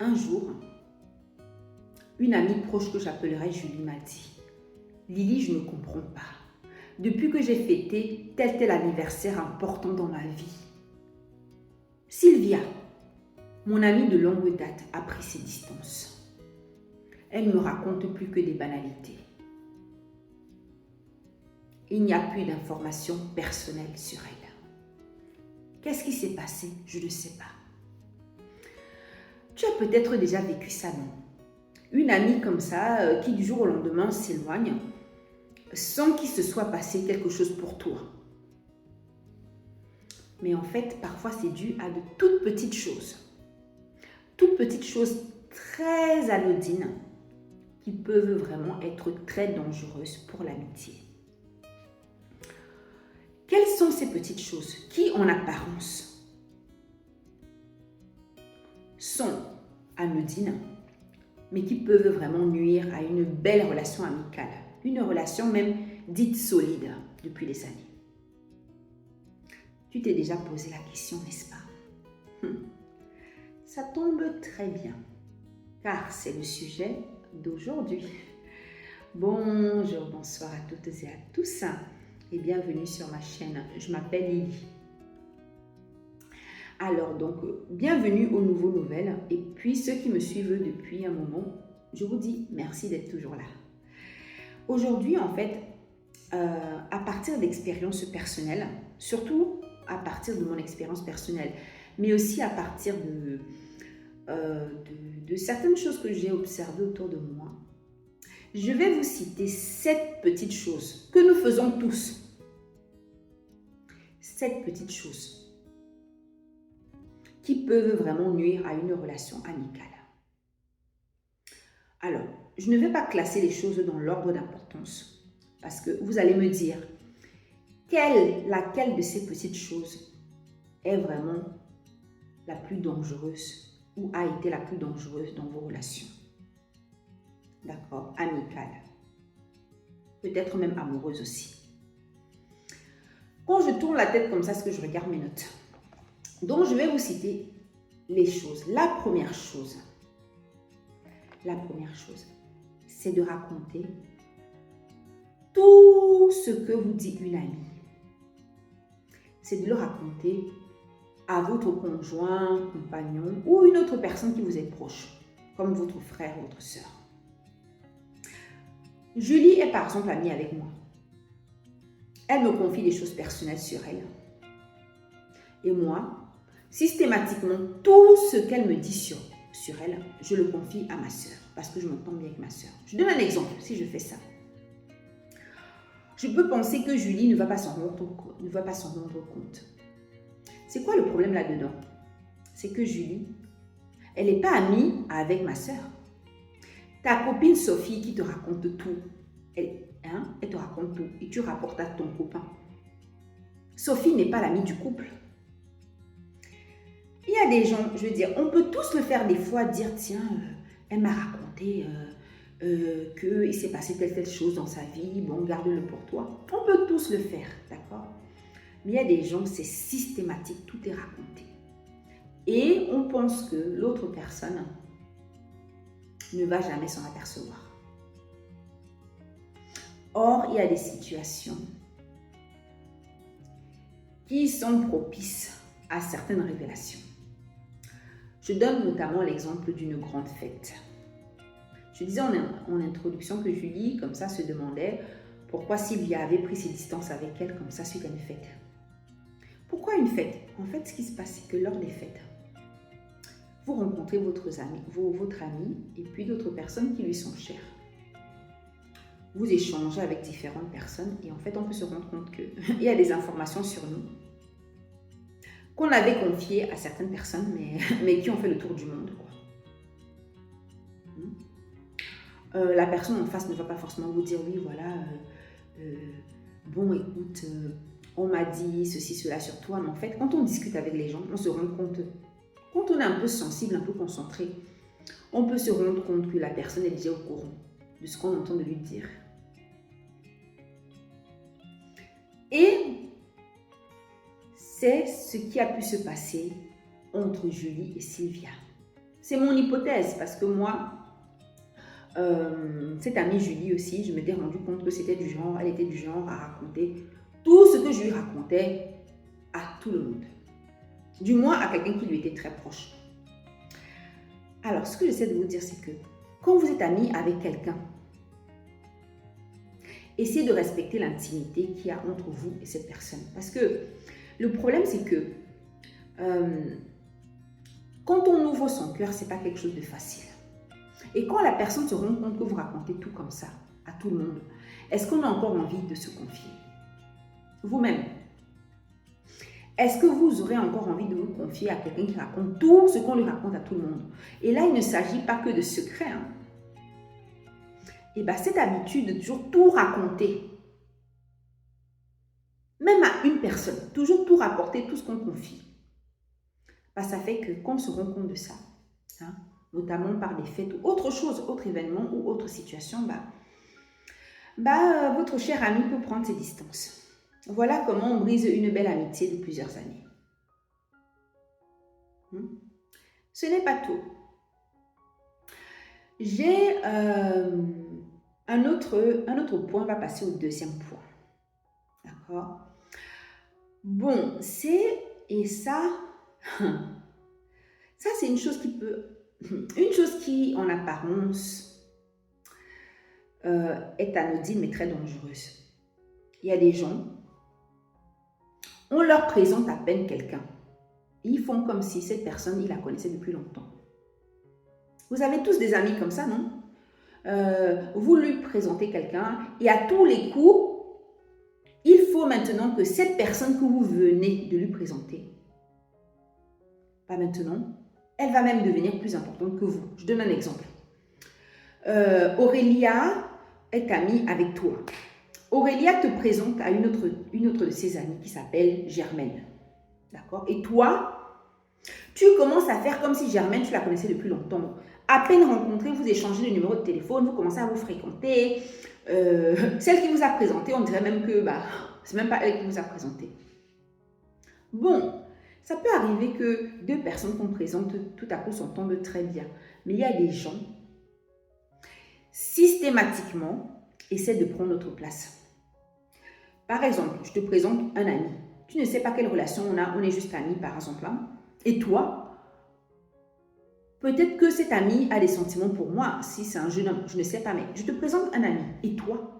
un jour, une amie proche que j'appellerai Julie m'a dit « Lily, je ne comprends pas. Depuis que j'ai fêté tel anniversaire important dans ma vie, Sylvia, mon amie de longue date, a pris ses distances. Elle ne me raconte plus que des banalités. Il n'y a plus d'informations personnelles sur elle. Qu'est-ce qui s'est passé? Je ne sais pas. Tu as peut-être déjà vécu ça, non? Une amie comme ça, qui du jour au lendemain s'éloigne, sans qu'il se soit passé quelque chose pour toi. Mais en fait, parfois c'est dû à de toutes petites choses. Toutes petites choses très anodines qui peuvent vraiment être très dangereuses pour l'amitié. Quelles sont ces petites choses qui, en apparence, sont anodines, mais qui peuvent vraiment nuire à une belle relation amicale, une relation même dite solide depuis des années? Tu t'es déjà posé la question, n'est-ce pas? Ça tombe très bien, car c'est le sujet d'aujourd'hui. Bonjour, bonsoir à toutes et à tous et bienvenue sur ma chaîne. Je m'appelle Lily. Alors donc, bienvenue aux Nouveaux Nouvelles et puis ceux qui me suivent depuis un moment, je vous dis merci d'être toujours là. Aujourd'hui, en fait, à partir d'expériences personnelles, surtout à partir de mon expérience personnelle, mais aussi à partir de certaines choses que j'ai observées autour de moi, je vais vous citer 7 petites choses que nous faisons tous. 7 petites choses qui peuvent vraiment nuire à une relation amicale. Alors, je ne vais pas classer les choses dans l'ordre d'importance parce que vous allez me dire laquelle de ces petites choses est vraiment la plus dangereuse ou a été la plus dangereuse dans vos relations. D'accord? Amicales. Peut-être même amoureuses aussi. Quand je tourne la tête comme ça, est-ce que je regarde mes notes? Donc, je vais vous citer les choses. La première chose, c'est de raconter tout ce que vous dit une amie. C'est de le raconter à votre conjoint, compagnon ou une autre personne qui vous est proche, comme votre frère ou votre soeur. Julie est par exemple amie avec moi. Elle me confie des choses personnelles sur elle. Et moi, systématiquement, tout ce qu'elle me dit sur elle, je le confie à ma soeur parce que je m'entends bien avec ma soeur. Je donne un exemple, si je fais ça. Je peux penser que Julie ne va pas s'en rendre compte. C'est quoi le problème là-dedans? C'est que Julie, elle n'est pas amie avec ma soeur. Ta copine Sophie qui te raconte tout, elle te raconte tout et tu rapportes à ton copain. Sophie n'est pas l'amie du couple. Il y a des gens, je veux dire, on peut tous le faire des fois, dire tiens, elle m'a raconté qu'il s'est passé telle chose dans sa vie, bon, garde-le pour toi. On peut tous le faire, d'accord? Mais il y a des gens, c'est systématique, tout est raconté. Et on pense que l'autre personne ne va jamais s'en apercevoir. Or, il y a des situations qui sont propices à certaines révélations. Je donne notamment l'exemple d'une grande fête. Je disais en introduction que Julie, comme ça, se demandait pourquoi Sylvia avait pris ses distances avec elle comme ça suite à une fête. Pourquoi une fête? En fait, ce qui se passe, c'est que lors des fêtes, vous rencontrez votre ami et puis d'autres personnes qui lui sont chères. Vous échangez avec différentes personnes et en fait, on peut se rendre compte qu'il y a des informations sur nous qu'on avait confiées à certaines personnes, mais qui ont fait le tour du monde, quoi. La personne en face ne va pas forcément vous dire oui, voilà, bon, écoute, on m'a dit ceci, cela sur toi, mais en fait, quand on discute avec les gens, on se rend compte, quand on est un peu sensible, un peu concentré, on peut se rendre compte que la personne est déjà au courant de ce qu'on entend de lui dire. Et c'est ce qui a pu se passer entre Julie et Sylvia. C'est mon hypothèse parce que moi, cette amie Julie aussi, je m'étais rendu compte que elle était du genre à raconter tout ce que je lui racontais à tout le monde. Du moins à quelqu'un qui lui était très proche. Alors, ce que j'essaie de vous dire, c'est que quand vous êtes ami avec quelqu'un, essayez de respecter l'intimité qu'il y a entre vous et cette personne. Parce que le problème, c'est que quand on ouvre son cœur, ce n'est pas quelque chose de facile. Et quand la personne se rend compte que vous racontez tout comme ça à tout le monde, est-ce qu'on a encore envie de se confier? Vous-même, est-ce que vous aurez encore envie de vous confier à quelqu'un qui raconte tout ce qu'on lui raconte à tout le monde? Et là, il ne s'agit pas que de secrets. Et bien, cette habitude de toujours tout raconter, même à une personne, toujours tout rapporter, tout ce qu'on confie, ben, ça fait que quand on se rend compte de ça, notamment par des fêtes ou autre chose, autre événement ou autre situation, votre cher ami peut prendre ses distances. Voilà comment on brise une belle amitié de plusieurs années. Ce n'est pas tout. J'ai un autre point, on va passer au deuxième point. D'accord? Bon, c'est une chose qui en apparence est anodine mais très dangereuse. Il y a des gens, on leur présente à peine quelqu'un. Ils font comme si cette personne, ils la connaissaient depuis longtemps. Vous avez tous des amis comme ça, non? Vous lui présentez quelqu'un et à tous les coups, il faut maintenant que cette personne que vous venez de lui présenter, maintenant, elle va même devenir plus importante que vous. Je donne un exemple. Aurélia est amie avec toi. Aurélia te présente à une autre de ses amies qui s'appelle Germaine. D'accord? Et toi, tu commences à faire comme si Germaine, tu la connaissais depuis longtemps. À peine rencontrée, vous échangez le numéro de téléphone, vous commencez à vous fréquenter. Celle qui vous a présenté, on dirait même que c'est même pas elle qui vous a présenté. Bon, ça peut arriver que deux personnes qu'on présente tout à coup s'entendent très bien. Mais il y a des gens, systématiquement, essaient de prendre notre place. Par exemple, je te présente un ami. Tu ne sais pas quelle relation on a, on est juste amis par exemple. Et toi, peut-être que cet ami a des sentiments pour moi, si c'est un jeune homme, je ne sais pas, mais je te présente un ami. Et toi,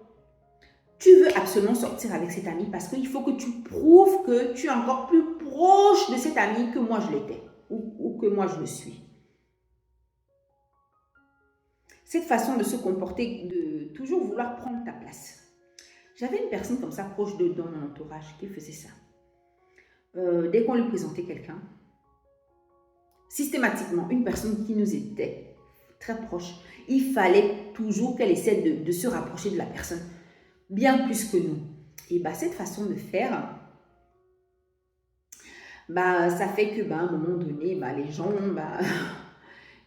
tu veux absolument sortir avec cet ami parce qu'il faut que tu prouves que tu es encore plus proche de cet ami que moi je l'étais ou que moi je le suis. Cette façon de se comporter, de toujours vouloir prendre ta place. J'avais une personne comme ça proche dans mon entourage qui faisait ça. Dès qu'on lui présentait quelqu'un, systématiquement, une personne qui nous était très proche, il fallait toujours qu'elle essaie de se rapprocher de la personne, bien plus que nous. Et cette façon de faire, ça fait que à un moment donné,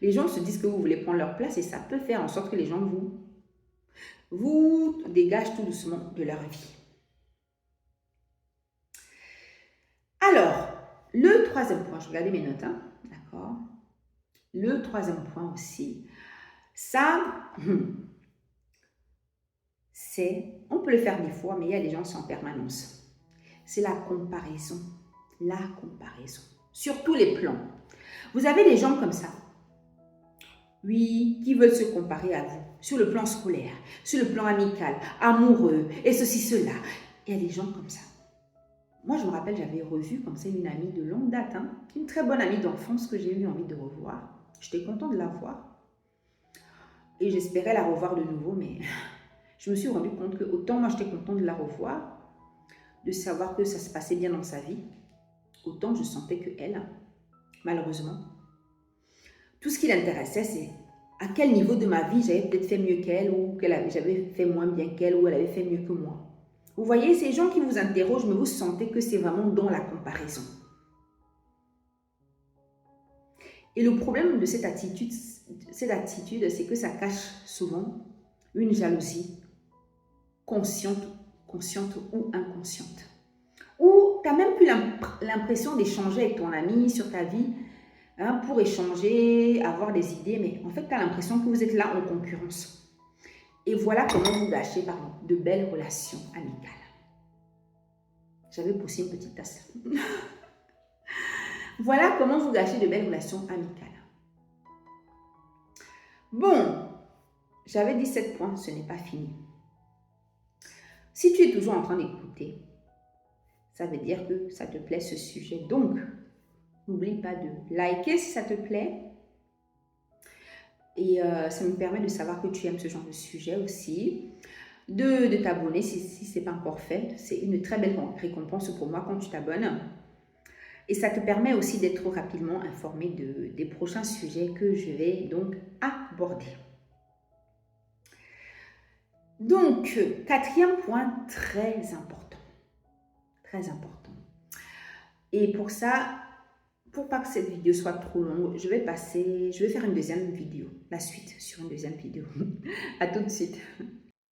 les gens se disent que vous voulez prendre leur place et ça peut faire en sorte que les gens vous dégagent tout doucement de leur vie. Alors, le troisième point, je regardais mes notes, d'accord? Le troisième point aussi, ça, on peut le faire des fois, mais il y a des gens qui sont en permanence. C'est la comparaison. La comparaison. Sur tous les plans. Vous avez des gens comme ça. Oui, qui veulent se comparer à vous. Sur le plan scolaire, sur le plan amical, amoureux, et ceci, cela. Il y a des gens comme ça. Moi, je me rappelle, j'avais revu comme ça une amie de longue date, une très bonne amie d'enfance que j'ai eu envie de revoir. J'étais contente de la voir. Et j'espérais la revoir de nouveau, mais je me suis rendu compte que autant moi, j'étais contente de la revoir, de savoir que ça se passait bien dans sa vie, autant je sentais qu'elle, malheureusement, tout ce qui l'intéressait, c'est à quel niveau de ma vie j'avais peut-être fait mieux qu'elle ou j'avais fait moins bien qu'elle ou elle avait fait mieux que moi. Vous voyez, ces gens qui vous interrogent, mais vous sentez que c'est vraiment dans la comparaison. Et le problème de cette attitude, c'est que ça cache souvent une jalousie consciente ou inconsciente. Ou tu n'as même plus l'impression d'échanger avec ton ami sur ta vie hein, pour échanger, avoir des idées, mais en fait, tu as l'impression que vous êtes là en concurrence. Et voilà comment vous gâchez, pardon, de belles relations amicales. J'avais poussé une petite tasse. Voilà comment vous gâchez de belles relations amicales. Bon, j'avais dit 7 points, ce n'est pas fini. Si tu es toujours en train d'écouter, ça veut dire que ça te plaît ce sujet. Donc, n'oublie pas de liker si ça te plaît. Et ça me permet de savoir que tu aimes ce genre de sujet aussi. De t'abonner si ce n'est pas encore fait. C'est une très belle récompense pour moi quand tu t'abonnes. Et ça te permet aussi d'être rapidement informé des prochains sujets que je vais donc aborder. Donc, 4e point très important. Très important. Et pour ça, pour pas que cette vidéo soit trop longue, je vais faire une deuxième vidéo, la suite sur une deuxième vidéo. À tout de suite.